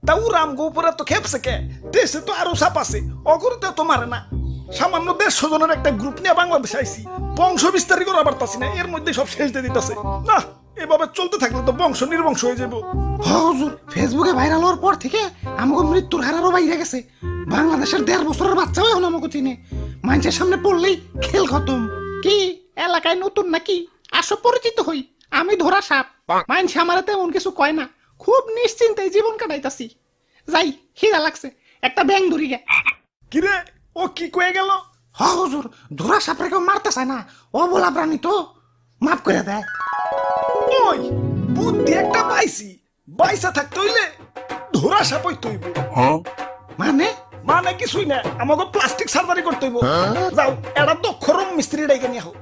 তাও রামগো উপরে তো খেপছে কে, দেশে তো আরো সাপ আছে, অগরতে তো মারে না। সামান্য 150 জনের একটা গ্রুপ নিয়ে বাংলাদেশে আইছি, বংশ বিস্তারই করা পারতাছি না, এর মধ্যে সব শেষ দিয়ে দিতেছে। না, এভাবে চলতে থাকলে তো বংশ নির্বংশ হয়ে যাবো। হুজুর, ফেসবুকে ভাইরাল হওয়ার পর থেকে আমাকে মৃত্যুর হার আরো বাইরে গেছে। বাংলাদেশের 1.5 বছরের বাচ্চাও এখন আমাকে চিনে। মানুষের সামনে পড়লেই খেল খতম। কি এলাকায় নতুন নাকি? আসো পরিচিত হই, আমি ধরা সাপ। মানুষ আমার তেমন কিছু কয় না, খুব নিশ্চিন্তে জীবন কাটাইতাছি। যাই, খিদা লাগছে, একটা ব্যাং ধরি গে। কিরে, ও কি কয়ে গেল? হুজুর, ধরা সাপরে কেউ মারতে চায় না, ও বলা প্রাণী তো, মাফ করে দেয়। ওই বুদ্ধি একটা পাইছি, বাইসা থাকতে হইলে ধরা সাপ হইতে হইব। মানে মানে কিছুই না, আমাকে প্লাস্টিক সার্জারি করতে হইব। যাও, এটা দক্ষ রং মিস্ত্রি ডাইকে নিয়ে হোক।